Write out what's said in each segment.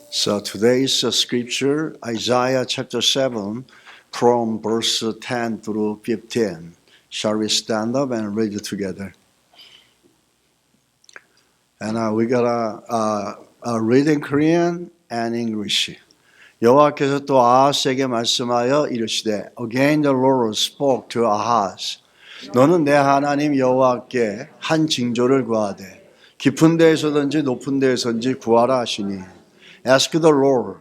So today's scripture, Isaiah chapter 7, from verse 10 through 15. Shall we stand up and read it together? And we gotta read in Korean and English. 여호와께서 또 아하스에게 말씀하여 이르시되, Again the Lord spoke to Ahaz. 너는 내 하나님 여호와께 한 징조를 구하되 깊은 데에서든지 높은 데에서든지 구하라 하시니 Ask the Lord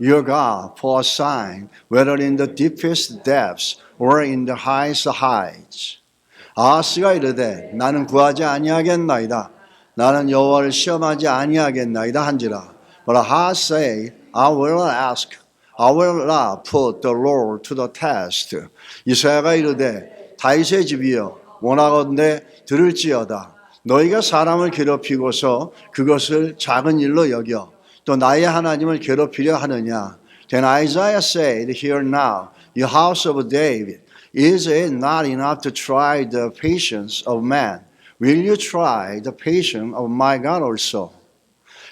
your God for a sign, whether in the deepest depths or in the highest heights. 아하스가 이르되 나는 구하지 아니하겠나이다. 나는 여호와를 시험하지 아니하겠나이다 한지라. But Ahaz said, I will ask, I will not put the Lord to the test. 이사야가 이르되 다윗의 집이여 원하건대 들을지어다. 너희가 사람을 괴롭히고서 그것을 작은 일로 여겨 또 나의 하나님을 괴롭히려 하느냐. Then Isaiah said, Hear now, you house of David, is it not enough to try the patience of man? Will you try the patience of my God also?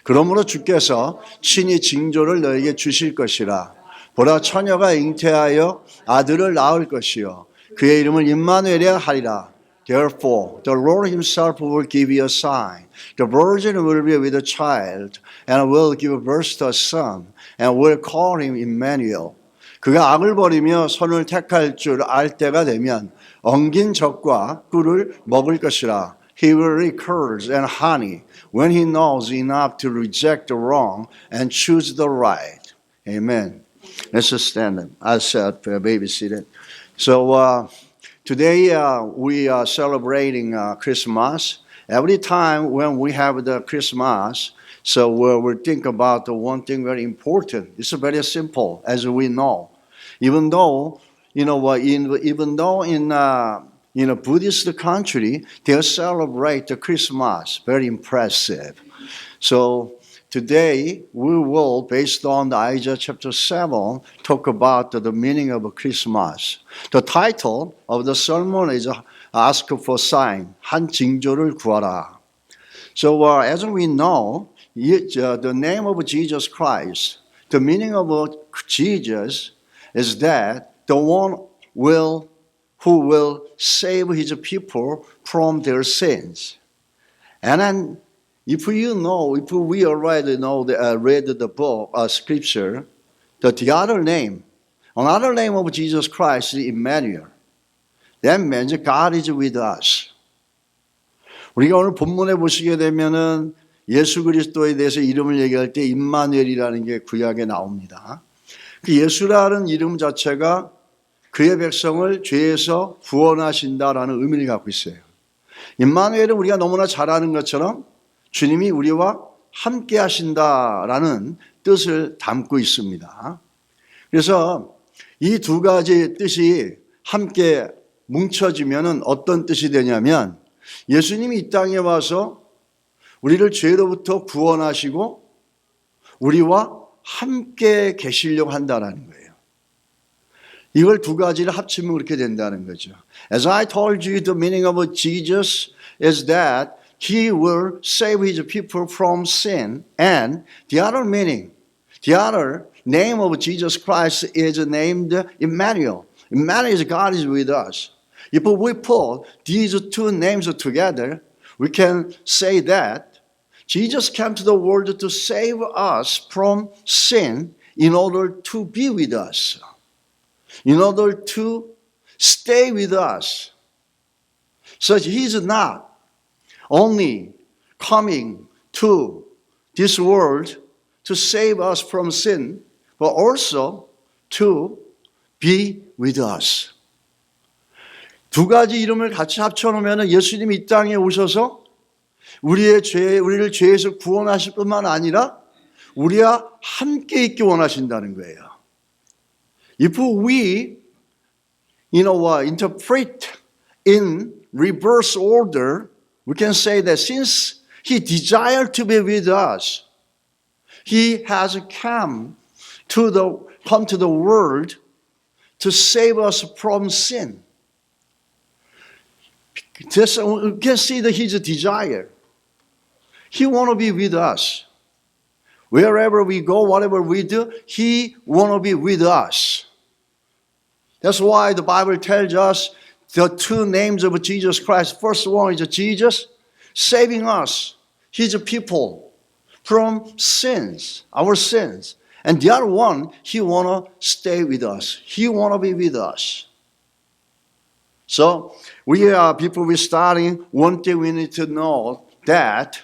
그러므로 주께서 친히 징조를 너에게 주실 것이라. 보라 처녀가 잉태하여 아들을 낳을 것이요 그의 이름을 임마누엘이라 하리라. Therefore, the Lord himself will give you a sign. The virgin will be with a child and will give birth to a son and will call him Emmanuel. 그가 악을 버리며 선을 택할 줄 알 때가 되면 엉긴 젖과 꿀을 먹을 것이라. He will eat curds and honey when he knows enough to reject the wrong and choose the right. Amen. Let's just stand up. I said, baby seated. So today we are celebrating Christmas. Every time when we have the Christmas, so we think about the one thing very important. It's very simple, as we know. Even though in Buddhist country, they celebrate the Christmas. Very impressive. So today we will, based on the Isaiah chapter 7, talk about the meaning of Christmas. The title of the sermon is Ask for Sign, 한 징조를 구하라. So as we know, the name of Jesus Christ, the meaning of Jesus is that the one who will save his people from their sins. And then if we already know, read the book, scripture, another name of Jesus Christ is Emmanuel. That means God is with us. 우리가 오늘 본문에 보시게 되면은 예수 그리스도에 대해서 이름을 얘기할 때 임마누엘이라는 게 구약에 나옵니다. 그 예수라는 이름 자체가 그의 백성을 죄에서 구원하신다라는 의미를 갖고 있어요. 임마누엘은 우리가 너무나 잘 아는 것처럼 주님이 우리와 함께 하신다라는 뜻을 담고 있습니다. 그래서 이 두 가지 뜻이 함께 뭉쳐지면은 어떤 뜻이 되냐면 예수님이 이 땅에 와서 우리를 죄로부터 구원하시고 우리와 함께 계시려고 한다는 거예요. 이걸 두 가지를 합치면 그렇게 된다는 거죠. As I told you, the meaning of Jesus is that He will save His people from sin. And the other meaning, the other name of Jesus Christ is named Emmanuel. Emmanuel is God is with us. If we put these two names together, we can say that Jesus came to the world to save us from sin in order to be with us, in order to stay with us. So He's not only coming to this world to save us from sin, but also to be with us. 두 가지 이름을 같이 합쳐놓으면 예수님이 이 땅에 오셔서 우리를 죄에서 구원하실 뿐만 아니라 우리와 함께 있기 원하신다는 거예요. If we, interpret in reverse order, we can say that since He desired to be with us, He has come to the world to save us from sin. We can see that His desire. He wants to be with us. Wherever we go, whatever we do, He want to be with us. That's why the Bible tells us the two names of Jesus Christ. First one is Jesus, saving us, His people, from sins, our sins. And the other one, He want to stay with us. He want to be with us. So we are people we're starting. One thing we need to know that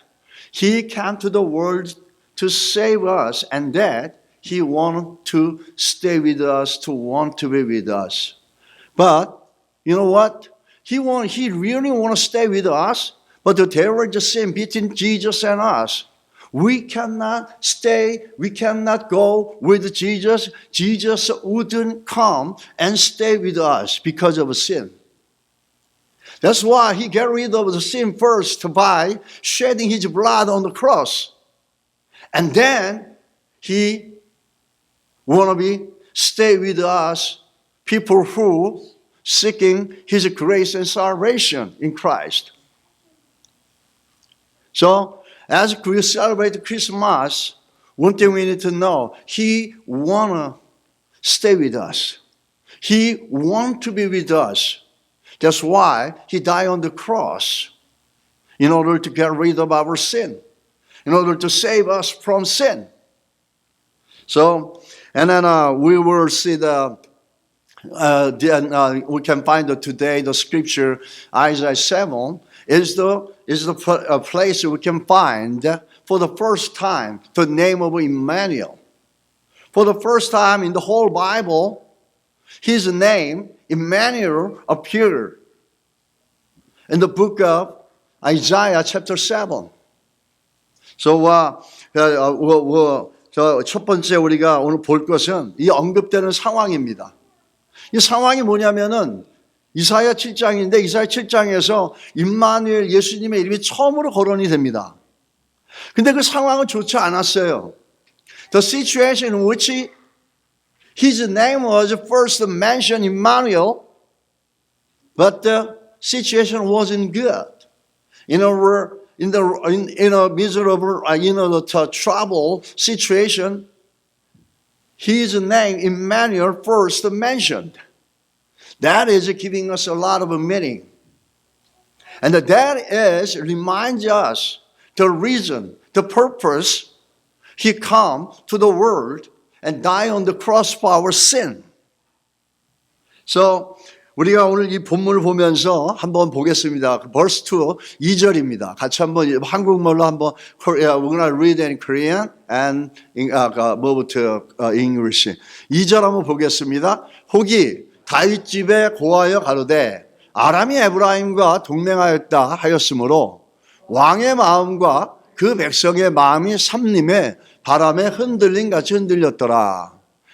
He came to the world to save us, and that He want to stay with us, to want to be with us. But you know what? He really want to stay with us, but the devil just sin between Jesus and us. We cannot stay, we cannot go with Jesus. Jesus wouldn't come and stay with us because of sin. That's why He got rid of the sin first by shedding His blood on the cross. And then He want to stay with us, people who seeking His grace and salvation in Christ. So, as we celebrate Christmas, one thing we need to know, He want to stay with us. He want to be with us. That's why He died on the cross, in order to get rid of our sin, in order to save us from sin. So, and then we will see we can find today the scripture, Isaiah 7, is the place we can find for the first time the name of Emmanuel. For the first time in the whole Bible, His name, Emmanuel, appeared in the book of Isaiah chapter 7. So 첫 번째 우리가 오늘 볼 것은 이 언급되는 상황입니다. 이 상황이 뭐냐면은 이사야 7장인데 이사야 7장에서 임마누엘 예수님의 이름이 처음으로 거론이 됩니다. 근데 그 상황은 좋지 않았어요. The situation in which His name was first mentioned, Emmanuel, but the situation wasn't good. In a miserable, the trouble situation, His name, Emmanuel, first mentioned. That is giving us a lot of meaning. And that reminds us the reason, the purpose He come to the world and die on the cross for our sin. So, 우리가 오늘 이 본문을 보면서 한번 보겠습니다. Verse 2, 2절입니다. 같이 한번 한국말로 한번 We're going to read in Korean and move to English. 2절 한번 보겠습니다. 혹이 다윗 집에 고하여 가로되 아람이 에브라임과 동맹하였다 하였으므로 왕의 마음과 그 백성의 마음이 삼림에 바람에 흔들림 같이 흔들렸더라.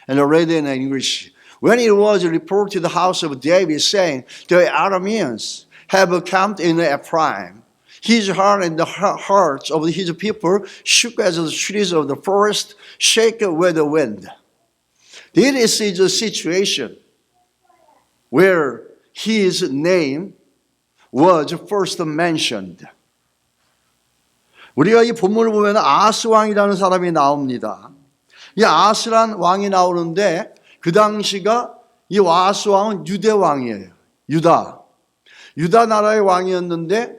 And I read in English. When it was reported to the house of David, saying, the Arameans have camped in Ephraim, his heart and the hearts of his people shook as the trees of the forest shake with the wind. This is a situation where his name was first mentioned. 우리가 이 본문을 보면 아하스 왕이라는 사람이 나옵니다. 이 아하스란 왕이 나오는데 그 당시가 이 아하스 왕은 유대 왕이에요. 유다 나라의 왕이었는데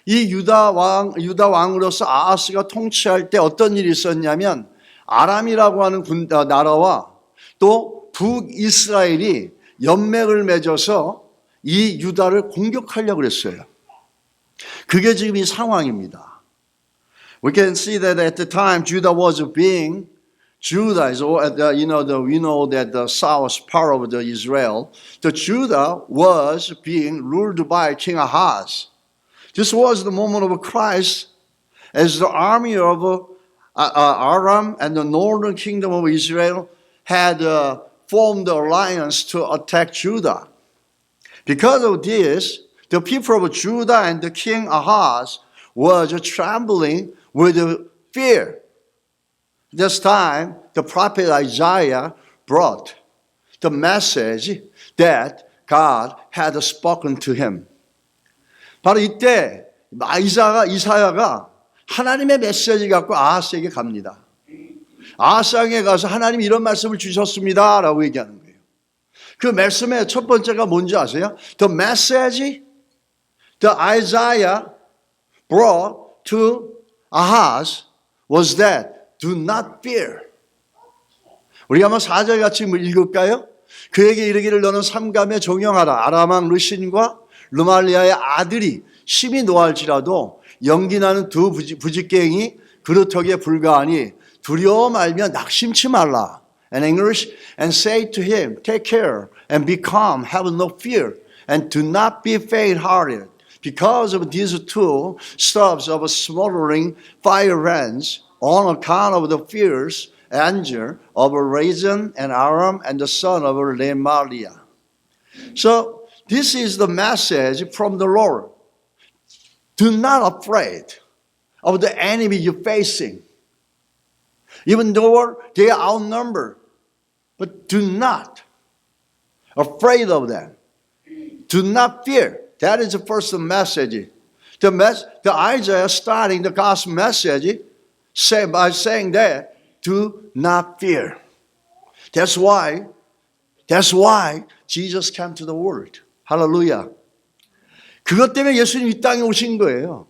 이 유다 왕으로서 아하스가 통치할 때 어떤 일이 있었냐면 아람이라고 하는 나라와 또 북이스라엘이 연맹을 맺어서 이 유다를 공격하려고 그랬어요. 그게 지금 이 상황입니다. We can see that at the time Judah is we know that the south part of the Israel, the Judah was being ruled by King Ahaz. This was the moment of Christ as the army of Aram and the northern kingdom of Israel had formed an alliance to attack Judah. Because of this, the people of Judah and the king Ahaz was trembling with fear. This time, the prophet Isaiah brought the message that God had spoken to him. 바로 이때 이사야가 하나님의 메시지 갖고 아하스에게 갑니다. 아하스왕에 가서 하나님 이런 말씀을 주셨습니다 라고 얘기하는 거예요. 그 말씀의 첫 번째가 뭔지 아세요? The message the Isaiah brought to Ahaz was that do not fear. 우리가 한번 4절 같이 읽을까요? 그에게 이르기를 너는 삼감에 종영하라. 아람왕 르신과 르말리아의 아들이 심히 노할지라도 연기나는 두 부직갱이 그루터기에 불과하니 두려워 말며 낙심치 말라. And English, and say to him, take care and be calm, have no fear, and do not be faint-hearted. Because of these two stubs of smoldering firebrands, on account of the fierce anger of Rezin and Aram and the son of Remaliah. So this is the message from the Lord. Do not afraid of the enemy you're facing. Even though they are outnumbered, but do not afraid of them. Do not fear. That is the first message. The Isaiah starting the gospel message by saying that do not fear. That's why Jesus came to the world. Hallelujah. 그것 때문에 예수님 이 땅에 오신 거예요.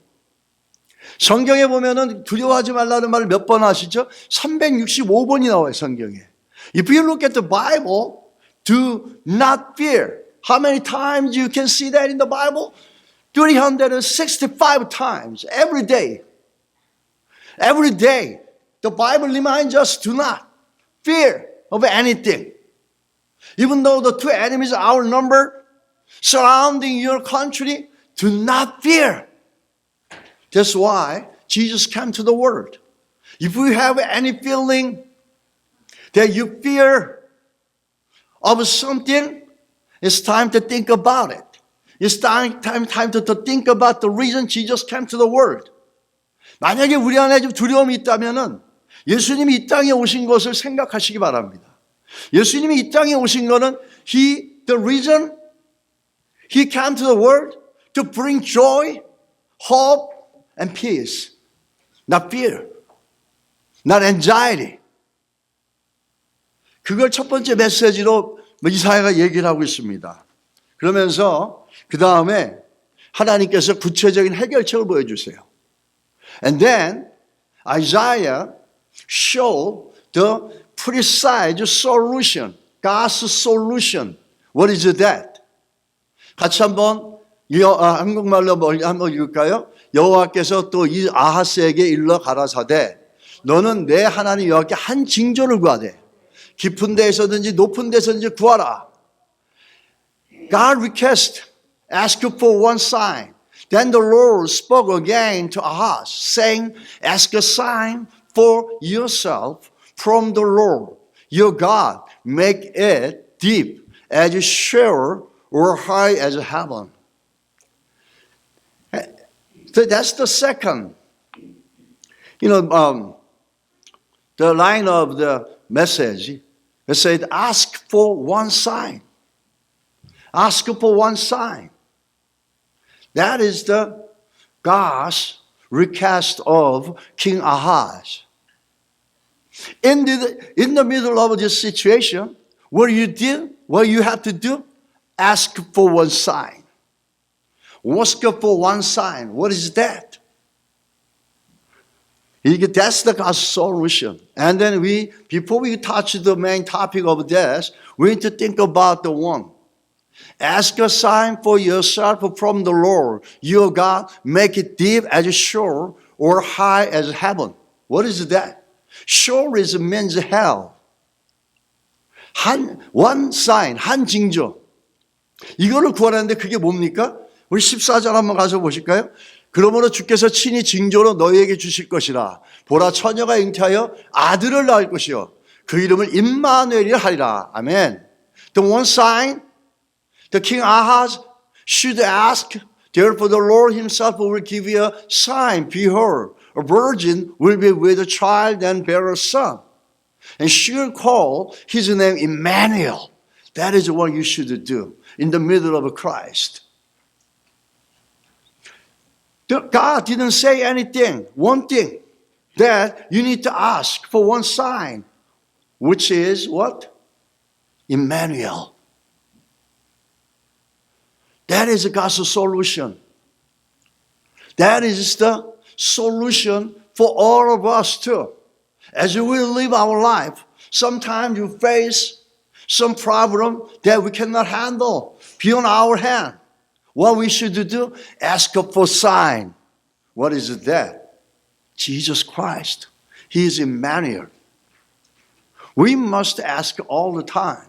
성경에 보면은 두려워하지 말라는 말을 몇 번 하시죠? 365번이 나와요, 성경에. If you look at the Bible, do not fear. How many times you can see that in the Bible? 365 times, every day. Every day, the Bible reminds us do not fear of anything. Even though the two enemies are outnumbered, surrounding your country, do not fear. That's why Jesus came to the world. If you have any feeling that you fear of something, it's time to think about it. It's time to think about the reason Jesus came to the world. 만약에 우리 안에 좀 두려움이 있다면은 예수님이 이 땅에 오신 것을 생각하시기 바랍니다. 예수님이 이 땅에 오신 것은 the reason He came to the world to bring joy, hope, and peace. Not fear, not anxiety. 그걸 첫 번째 메시지로 이사야가 얘기를 하고 있습니다. 그러면서 그 다음에 하나님께서 구체적인 해결책을 보여주세요. And then Isaiah showed the precise solution, God's solution. What is that? 같이 한번 한국말로 한번 읽을까요? 여호와께서 또 이 아하스에게 일러 가라사대 너는 내 하나님 여호와께 한 징조를 구하되 깊은 데에서든지 높은 데서든지 구하라. God request, ask for one sign. Then the Lord spoke again to Ahaz, saying, ask a sign for yourself from the Lord, your God. Make it deep as Sheol or high as heaven. So that's the second. The line of the message, it said, ask for one sign. Ask for one sign. That is the God's request of King Ahaz. In the middle of this situation, what you have to do, ask for one sign. Ask for one sign. What is that? That's the God's solution. And then before we touch the main topic of this, we need to think about the one. Ask a sign for yourself from the Lord, your God. Make it deep as Sheol or high as heaven. What is that? Sheol means hell. One sign, 한 징조. 이거를 구하라는데 그게 뭡니까? 우리 14절 한번 가서 보실까요? 그러므로 주께서 친히 징조로 너희에게 주실 것이라. 보라 처녀가 잉태하여 아들을 낳을 것이요. 그 이름을 임마누엘이라 하리라. 아멘. The one sign the King Ahaz should ask, therefore the Lord himself will give you a sign. Behold, a virgin will be with a child and bear a son. And she will call his name Emmanuel. That is what you should do in the middle of Christ. God didn't say anything, one thing. that you need to ask for one sign, which is what? Emmanuel. That is God's solution. That is the solution for all of us too. As we live our life, sometimes you face some problem that we cannot handle beyond our hand. What we should do? Ask for sign. What is that? Jesus Christ. He is Emmanuel. We must ask all the time.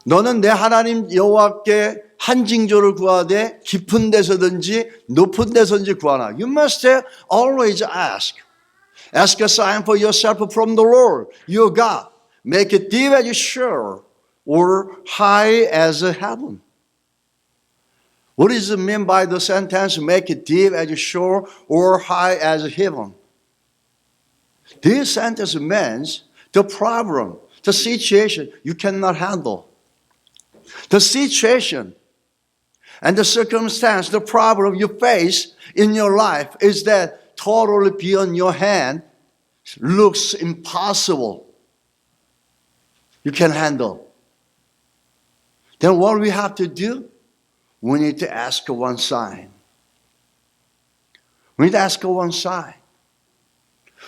너는 내 하나님 여호와께 한 징조를 구하되 깊은 데서든지 높은 데서든지 구하나. You must always ask. Ask a sign for yourself from the Lord, your God. Make it deep as sure or high as heaven. What does it mean by the sentence, make it deep as sure or high as heaven? This sentence means the problem, the situation you cannot handle. The situation and the circumstance, the problem you face in your life is that totally beyond your hand, looks impossible. You can handle. Then what we have to do? We need to ask one sign. We need to ask one sign.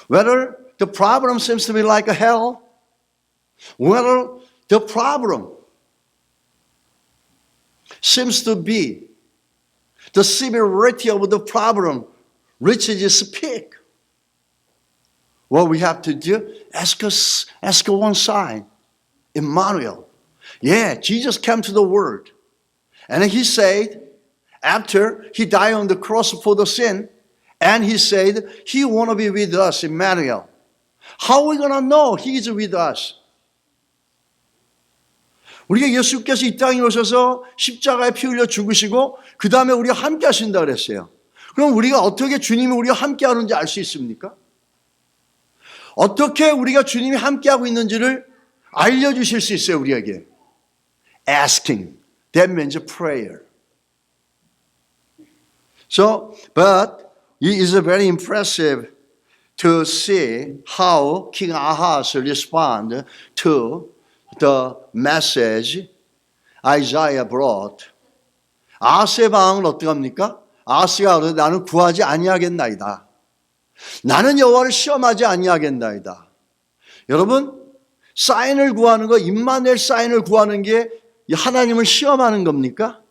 Whether the problem seems to be like a hell, whether the problem seems to be the severity of the problem reaches its peak. What we have to do, ask one sign. Emmanuel. Yeah, Jesus came to the world. And he said, after he died on the cross for the sin, and he said, he want to be with us, Emmanuel. How are we going to know he is with us? 우리가 예수께서 이 땅에 오셔서 십자가에 피 흘려 죽으시고 그 다음에 우리가 함께 하신다 그랬어요. 그럼 우리가 어떻게 주님이 우리가 함께 하는지 알 수 있습니까? 어떻게 우리가 주님이 함께하고 있는지를 알려주실 수 있어요, 우리에게. Asking. That means prayer. So, but it is very impressive to see how King Ahaz responded to the message Isaiah brought. 아하스의 방황은 어떡합니까? 아하스가 그러되 나는 구하지 아니하겠나이다. 나는 여호와를 시험하지 아니하겠나이다. 여러분, 사인을 구하는 거, 임마누엘 사인을 구하는 게 하나님을 시험하는 겁니까?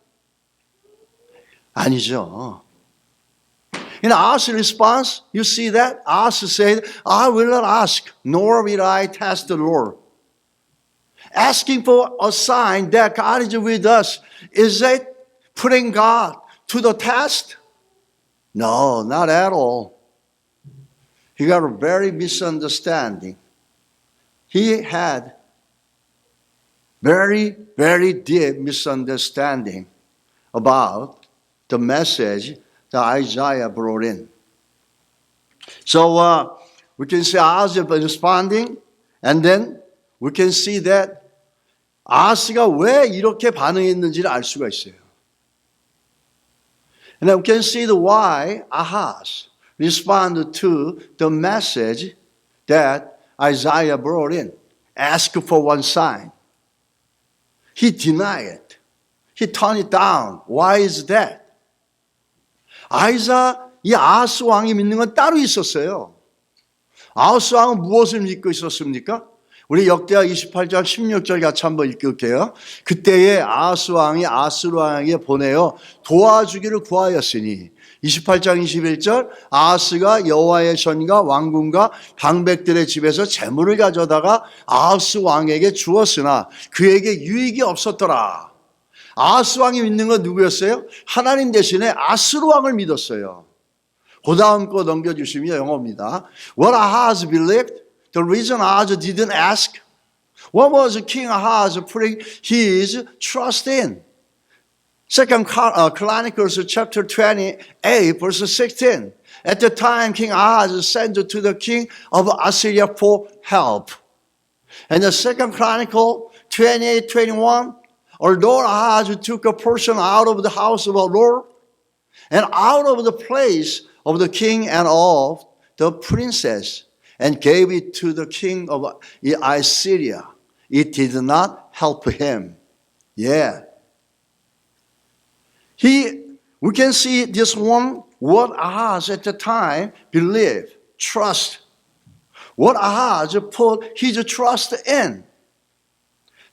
아니죠. In Ahaz's response, you see that? Ahaz said, I will not ask, nor will I test the Lord. Asking for a sign that God is with us, is it putting God to the test? No, not at all. He got a very misunderstanding. He had very, very deep misunderstanding about the message that Isaiah brought in. So we can see Ahaz responding, and then we can see that 아하스가 왜 이렇게 반응했는지를 알 수가 있어요. And then we can see the why Ahaz responded to the message that Isaiah brought in. Ask for one sign. He denied it. He turned it down. Why is that? 이 아하스 왕이 믿는 건 따로 있었어요. 아하스 왕은 무엇을 믿고 있었습니까? 우리 역대하 28장 16절 같이 한번 읽을게요. 그때에 아하스 왕이 아스루 왕에게 보내어 도와주기를 구하였으니 28장 21절 아하스가 여호와의 전과 왕궁과 방백들의 집에서 재물을 가져다가 아하스 왕에게 주었으나 그에게 유익이 없었더라. 아하스 왕이 믿는 건 누구였어요? 하나님 대신에 아스루 왕을 믿었어요. 그 다음 거 넘겨주시면 영어입니다. What Ahaz believed? The reason Ahaz didn't ask? What was King Ahaz putting his trust in? Second Chronicles chapter 28 verse 16. At the time King Ahaz sent to the king of Assyria for help. And the second Chronicle 28:21. Although Ahaz took a portion out of the house of the Lord and out of the place of the king and of the princess and gave it to the king of Assyria. It did not help him. Yeah. We can see this one, what Ahaz at the time believed, trust. What Ahaz put his trust in.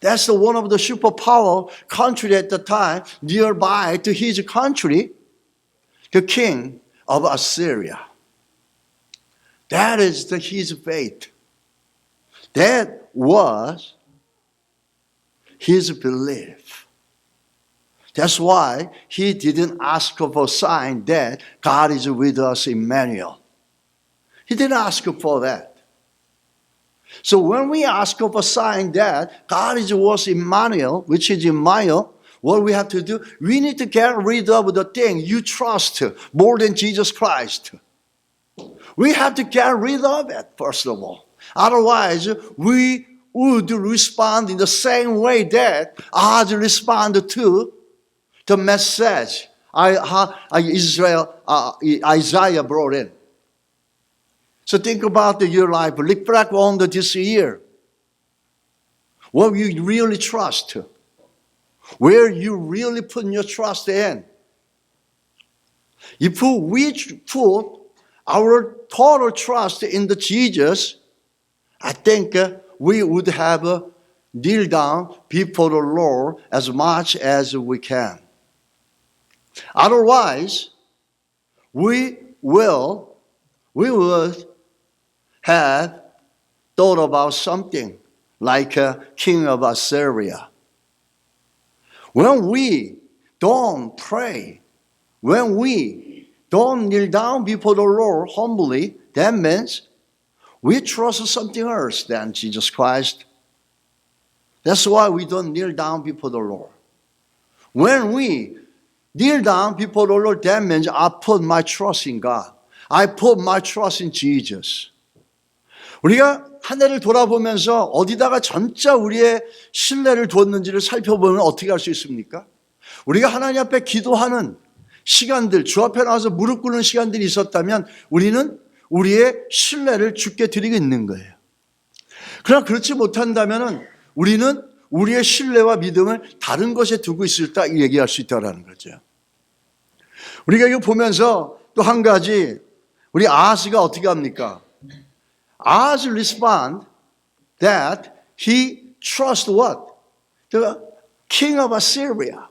That's one of the superpower country at the time, nearby to his country, the king of Assyria. That is his faith. That was his belief. That's why he didn't ask for a sign that God is with us, Emmanuel. He didn't ask for that. So when we ask for a sign that God is with us, Emmanuel, which is Emmanuel, what we have to do, we need to get rid of the thing you trust more than Jesus Christ. We have to get rid of it, first of all. Otherwise, we would respond in the same way that Ahaz responded to the message Isaiah brought in. So think about your life. Look back on this year. What you really trust. Where you really put your trust in. If we put our total trust in the Jesus, I think we would have kneel down before the Lord as much as we can. Otherwise, we would have thought about something like a king of Assyria. When we don't pray, when we don't kneel down before the Lord humbly, that means we trust something else than Jesus Christ. That's why we don't kneel down before the Lord. When we kneel down before the Lord, that means I put my trust in God. I put my trust in Jesus. 우리가 한 해를 돌아보면서 어디다가 전짜 우리의 신뢰를 두었는지를 살펴보면 어떻게 할 수 있습니까? 우리가 하나님 앞에 기도하는 시간들, 주 앞에 나와서 무릎 꿇는 시간들이 있었다면 우리는 우리의 신뢰를 주께 드리고 있는 거예요. 그러나 그렇지 못한다면 우리는 우리의 신뢰와 믿음을 다른 것에 두고 있을까 얘기할 수 있다는 거죠. 우리가 이거 보면서 또 한 가지 우리 아하스가 어떻게 합니까? Ahaz respond that he trusts what? The king of Assyria.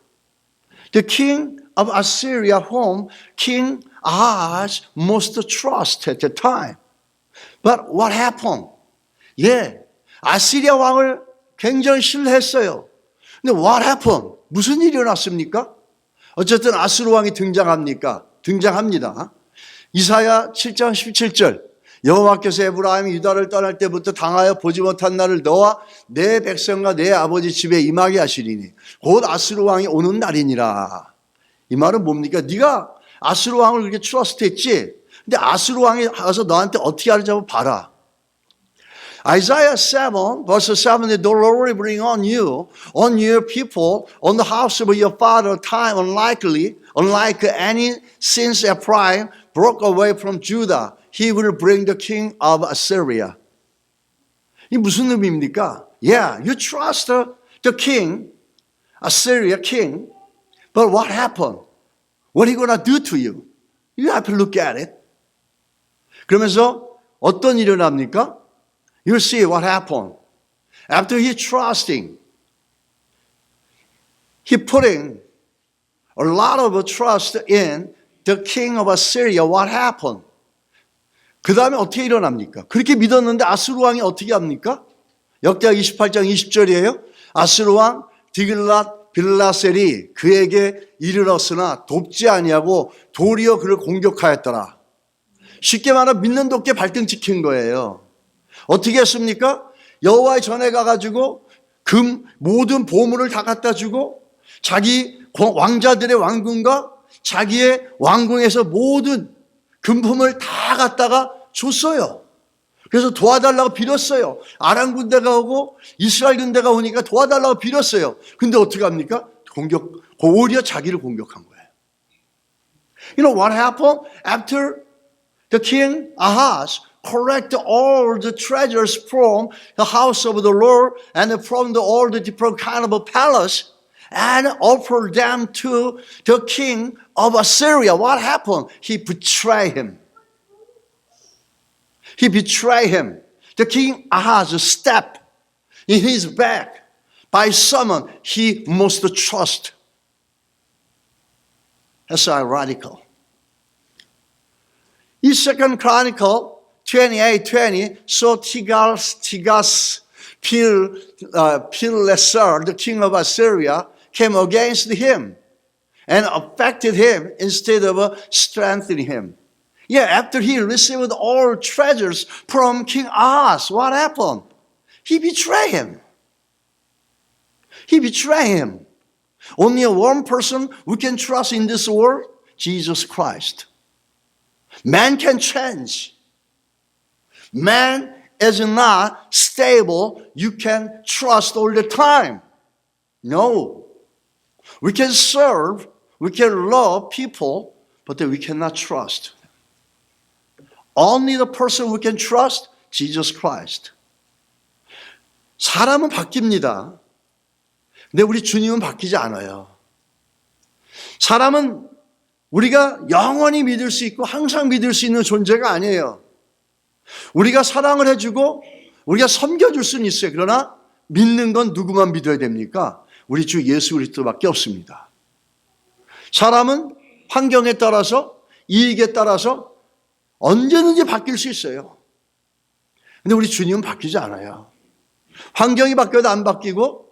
The king of Assyria whom King Ahaz most trust at the time. But what happened? 아시리아 왕을 굉장히 신뢰했어요. 근데 what happened? 무슨 일이 일어났습니까? 어쨌든 아스루 왕이 등장합니다. 이사야 7장 17절. 여호와께서 에브라임이 유다를 떠날 때부터 당하여 보지 못한 날을 너와 내 백성과 내 아버지 집에 임하게 하시리니 곧 아스루 왕이 오는 날이니라. 이 말은 뭡니까? 네가 아스루 왕을 그렇게 트러스트했지. 근데 아스루 왕이 가서 너한테 어떻게 하는지 한번 봐라. Isaiah 7 verse 7, the Lord will bring on you, on your people, on the house of your father, a time unlike any since Ephraim broke away from Judah. He will bring the king of Assyria. 이 무슨 의미입니까? You trust the king, Assyria king, but what happened? What are he going to do to you? You have to look at it. 그러면서 어떤 일이 일어납니까? You'll see what happened. After he trusting, he putting a lot of trust in the king of Assyria. What happened? 그 다음에 어떻게 일어납니까? 그렇게 믿었는데 아스루 왕이 어떻게 합니까? 역대하 28장 20절이에요. 아스루 왕 디글랏 빌라셀이 그에게 이르렀으나 돕지 아니하고 도리어 그를 공격하였더라. 쉽게 말하면 믿는 돕게 발등 찍힌 거예요. 어떻게 했습니까? 여호와의 전에 가가지고 모든 보물을 다 갖다 주고 자기 왕자들의 왕궁과 자기의 왕궁에서 모든 금품을 다 갖다가 줬어요. 그래서 도와달라고 빌었어요. 아람 군대가 오고 이스라엘 군대가 오니까 도와달라고 빌었어요. 근데 어떻게 합니까? 오히려 자기를 공격한 거예요. You know what happened? After the king Ahaz collected all the treasures from the house of the Lord and from all the different kind of a palace and offered them to the king of Assyria. What happened? He betrayed him. He betrayed him. The king Ahaz stepped in his back by someone he must trust. That's ironical. In 2 Chronicle 28:20, so Tiglath-Pileser, the king of Assyria, came against him and affected him instead of strengthening him. Yeah, after he received all treasures from King Ahaz, what happened? He betrayed him. He betrayed him. Only one person we can trust in this world, Jesus Christ. Man can change. Man is not stable. You can trust all the time. No. We can serve, we can love people, but we cannot trust. Only the person we can trust, Jesus Christ. 사람은 바뀝니다. 근데 우리 주님은 바뀌지 않아요. 사람은 우리가 영원히 믿을 수 있고 항상 믿을 수 있는 존재가 아니에요. 우리가 사랑을 해주고 우리가 섬겨줄 수는 있어요. 그러나 믿는 건 누구만 믿어야 됩니까? 우리 주 예수 그리스도밖에 없습니다. 사람은 환경에 따라서 이익에 따라서 언제든지 바뀔 수 있어요. 근데 우리 주님은 바뀌지 않아요. 환경이 바뀌어도 안 바뀌고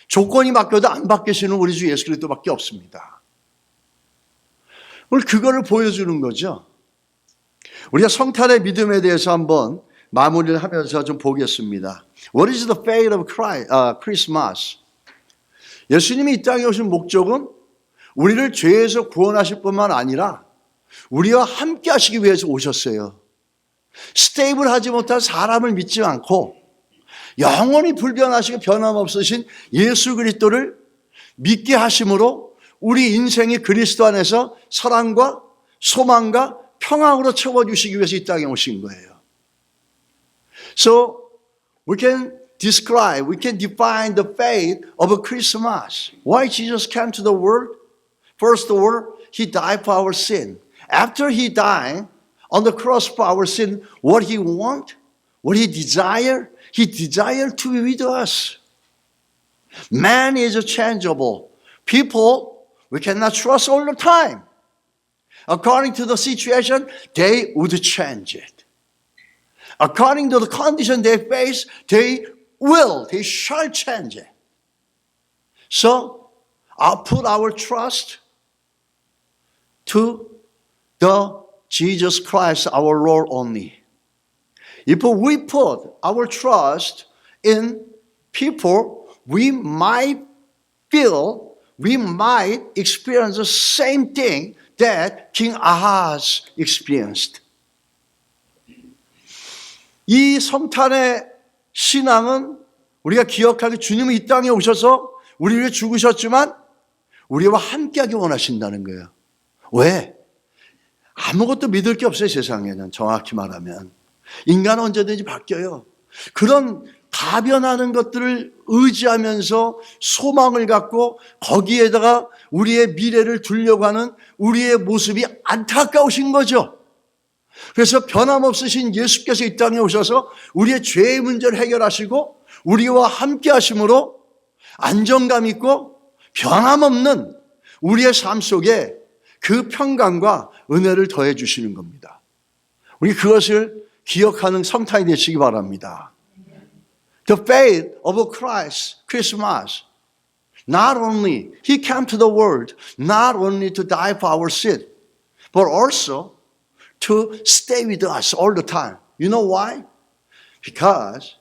조건이 바뀌어도 안 바뀌시는 우리 주 예수 그리스도밖에 없습니다. 오늘 그거를 보여주는 거죠. 우리가 성탄의 믿음에 대해서 한번 마무리를 하면서 좀 보겠습니다. What is the fate of Christmas? 예수님이 이 땅에 오신 목적은 우리를 죄에서 구원하실 뿐만 아니라 우리와 함께 하시기 위해서 오셨어요. 스테이블하지 못한 사람을 믿지 않고 영원히 불변하시고 변함없으신 예수 그리스도를 믿게 하심으로 우리 인생이 그리스도 안에서 사랑과 소망과 평안으로 채워주시기 위해서 이 땅에 오신 거예요. So we can define the faith of a Christmas. Why Jesus came to the world? First of all, He died for our sin. After He died on the cross for our sin, what He want, what He desired to be with us. Man is changeable. People, we cannot trust all the time. According to the situation, they would change it. According to the condition they face, they shall change it. So, I'll put our trust to the Jesus Christ, our Lord only. If we put our trust in people, we might experience the same thing that King Ahaz experienced. 이 성탄의 신앙은 우리가 기억하기 주님은 이 땅에 오셔서 우리 위해 죽으셨지만 우리와 함께하기 원하신다는 거예요. 왜? 아무것도 믿을 게 없어요, 세상에는. 정확히 말하면. 인간은 언제든지 바뀌어요. 그런 다변하는 것들을 의지하면서 소망을 갖고 거기에다가 우리의 미래를 두려고 하는 우리의 모습이 안타까우신 거죠. 그래서 변함없으신 예수께서 이 땅에 오셔서 우리의 죄의 문제를 해결하시고 우리와 함께 하심으로 안정감 있고 변함없는 우리의 삶 속에 그 평강과 은혜를 더해 주시는 겁니다. 우리 그것을 기억하는 성탄이 되시기 바랍니다. The faith of Christ, Christmas. Not only He came to the world, not only to die for our sin, but also to stay with us all the time. You know why? Because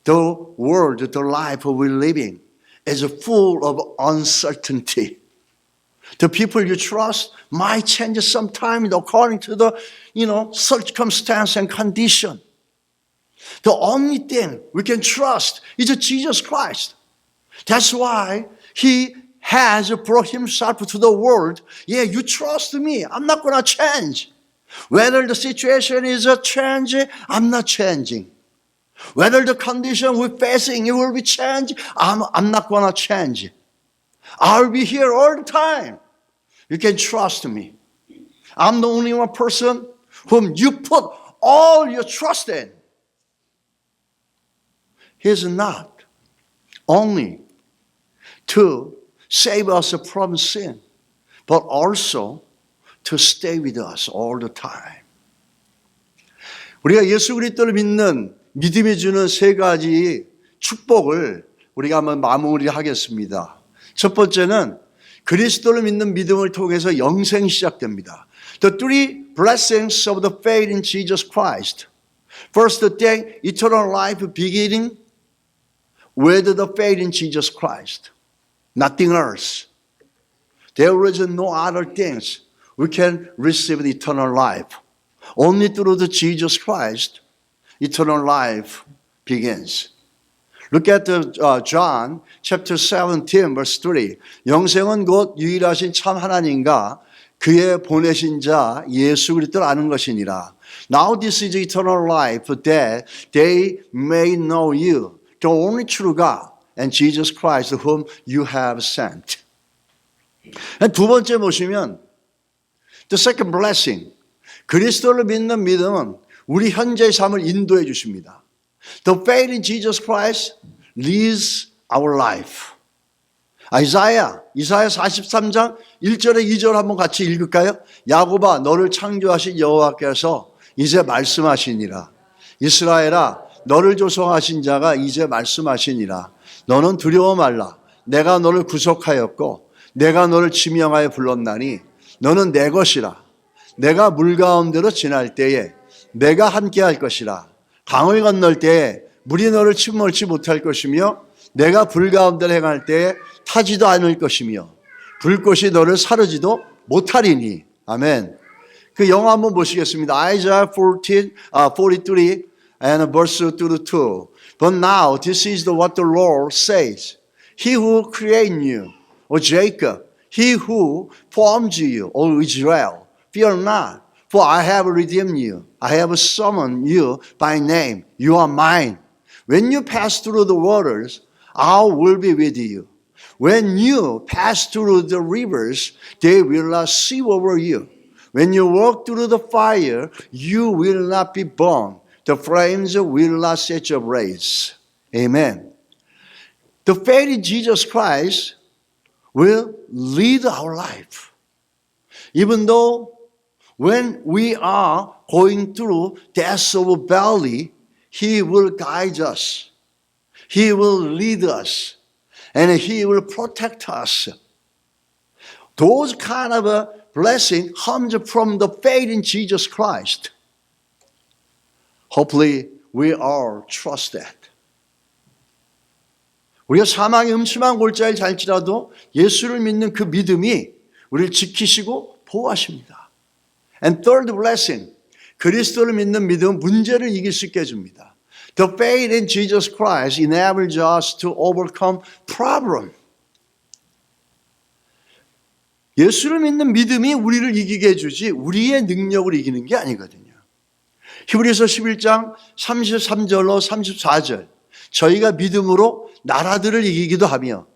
the world, the life we're living is full of uncertainty. The people you trust might change sometime according to the, circumstance and condition. The only thing we can trust is Jesus Christ. That's why He has brought Himself to the world. Yeah, you trust me. I'm not going to change. Whether the situation is a change, I'm not changing. Whether the condition we're facing, it will be changed, I'm not going to change. I'll be here all the time. You can trust me. I'm the only one person whom you put all your trust in. He's not only to save us from sin, but also to stay with us all the time. 우리가 예수 그리스도를 믿는 믿음이 주는 세 가지 축복을 우리가 한번 마무리하겠습니다. 첫 번째는 그리스도를 믿는 믿음을 통해서 영생이 시작됩니다. The three blessings of the faith in Jesus Christ. First, the eternal life beginning with the faith in Jesus Christ. Nothing else. There is no other things we can receive the eternal life. Only through the Jesus Christ, eternal life begins. Look at John chapter 17 verse 3. 영생은 곧 유일하신 참 하나님과 그의 보내신 자 예수 그리스도를 아는 것이니라. Now this is eternal life that they may know you, the only true God, and Jesus Christ whom you have sent. 두 번째 보시면 the second blessing. 그리스도를 믿는 믿음은 우리 현재의 삶을 인도해 주십니다. The faith in Jesus Christ leads our life. 이사야 43장 1절에 2절 한번 같이 읽을까요? 야곱아 너를 창조하신 여호와께서 이제 말씀하시니라. 이스라엘아 너를 조성하신 자가 이제 말씀하시니라. 너는 두려워 말라. 내가 너를 구속하였고 내가 너를 지명하여 불렀나니 너는 내 것이라. 내가 물 가운데로 지날 때에 내가 함께할 것이라. 강을 건널 때에 물이 너를 침몰치 못할 것이며 내가 불 가운데로 행할 때에 타지도 않을 것이며 불꽃이 너를 사르지도 못하리니. 아멘. 그 영어 한번 보시겠습니다. Isaiah 43 and verse 2. But now this is what the Lord says. He who created you, O Jacob, he who formed you, O Israel, fear not, for I have redeemed you. I have summoned you by name. You are mine. When you pass through the waters, I will be with you. When you pass through the rivers, they will not sweep over you. When you walk through the fire, you will not be burned. The flames will not set you ablaze. Amen. The faith in Jesus Christ will lead our life. Even though when we are going through death of a valley, He will guide us. He will lead us. And He will protect us. Those kind of a blessing comes from the faith in Jesus Christ. Hopefully we all trust that. 우리가 사망의 음침한 골짜기를 갈지라도 예수를 믿는 그 믿음이 우리를 지키시고 보호하십니다. And third blessing, 그리스도를 믿는 믿음은 문제를 이길 수 있게 해줍니다. The faith in Jesus Christ enables us to overcome problem. 예수를 믿는 믿음이 우리를 이기게 해주지 우리의 능력을 이기는 게 아니거든요. 히브리서 11장 33절로 34절 저희가 믿음으로 나라들을 이기기도 하며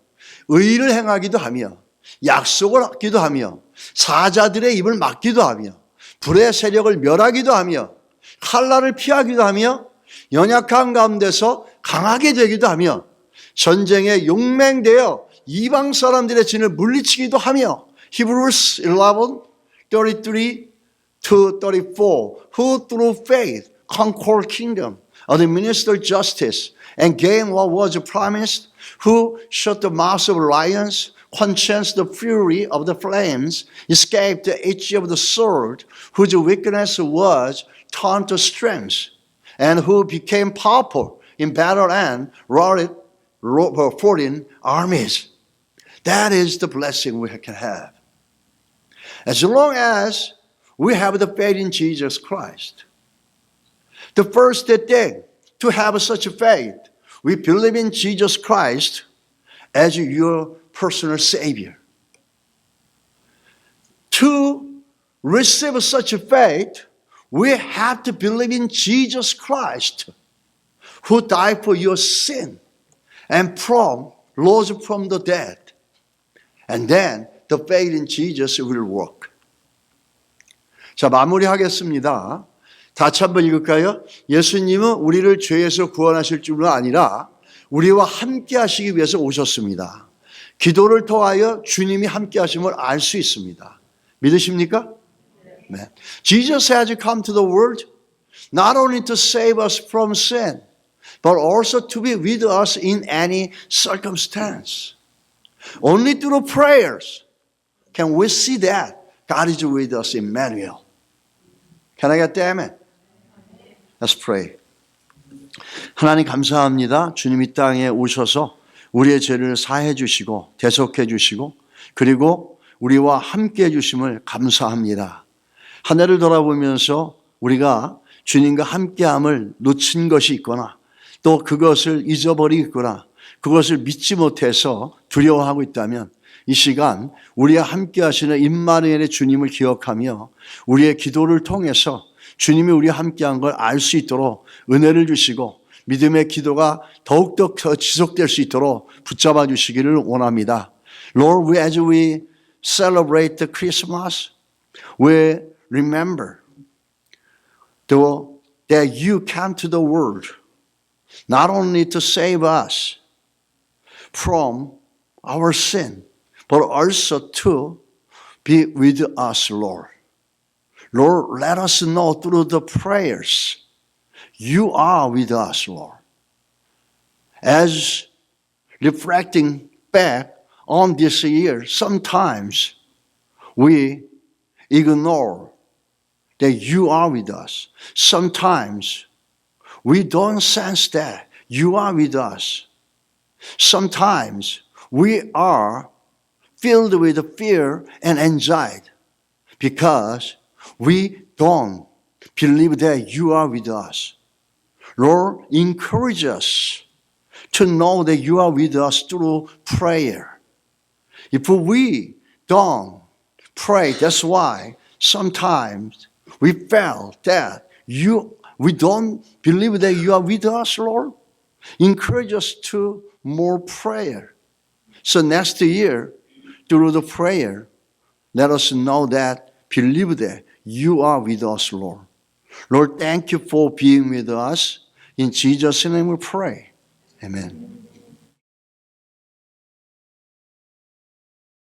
의를 행하기도 하며 약속을 얻기도 하며 사자들의 입을 막기도 하며 불의 세력을 멸하기도 하며 칼날을 피하기도 하며 연약한 가운데서 강하게 되기도 하며 전쟁에 용맹되어 이방 사람들의 진을 물리치기도 하며 Hebrews 11:33 to 34 Who through faith conquered kingdom, administered justice, and gained what was promised, who shut the mouths of lions, quenched the fury of the flames, escaped the edge of the sword, whose weakness was turned to strength, and who became powerful in battle and routed foreign armies. That is the blessing we can have. As long as we have the faith in Jesus Christ. The first thing to have such a faith, we believe in Jesus Christ as your personal Savior. To receive such a faith, we have to believe in Jesus Christ, who died for your sin and rose from the dead. And then the faith in Jesus will work. 자, 마무리하겠습니다. 다시 한번 읽을까요? 예수님은 우리를 죄에서 구원하실 줄은 아니라 우리와 함께 하시기 위해서 오셨습니다. 기도를 통하여 주님이 함께 하심을 알 수 있습니다. 믿으십니까? 네. Jesus has come to the world not only to save us from sin, but also to be with us in any circumstance. Only through prayers can we see that God is with us, Emmanuel. Can I get the amen? Let's pray. 하나님 감사합니다. 주님 이 땅에 오셔서 우리의 죄를 사해 주시고 대속해 주시고 그리고 우리와 함께 해 주심을 감사합니다. 한 해를 돌아보면서 우리가 주님과 함께함을 놓친 것이 있거나 또 그것을 잊어버리거나 그것을 믿지 못해서 두려워하고 있다면 이 시간 우리와 함께 하시는 임마누엘의 주님을 기억하며 우리의 기도를 통해서 주님이 우리와 함께한 걸 알 수 있도록 은혜를 주시고 믿음의 기도가 더욱더 지속될 수 있도록 붙잡아 주시기를 원합니다. Lord, as we celebrate the Christmas, we remember that you came to the world not only to save us from our sin, but also to be with us, Lord. Lord, let us know through the prayers you are with us, Lord. As reflecting back on this year, sometimes we ignore that you are with us. Sometimes we don't sense that you are with us. Sometimes we are filled with fear and anxiety because we don't believe that you are with us. Lord, encourage us to know that you are with us through prayer. If we don't pray, that's why sometimes we felt that we don't believe that you are with us, Lord. Encourage us to more prayer. So next year, through the prayer, let us know that, believe that you are with us, Lord. Lord, thank you for being with us. In Jesus' name we pray. Amen.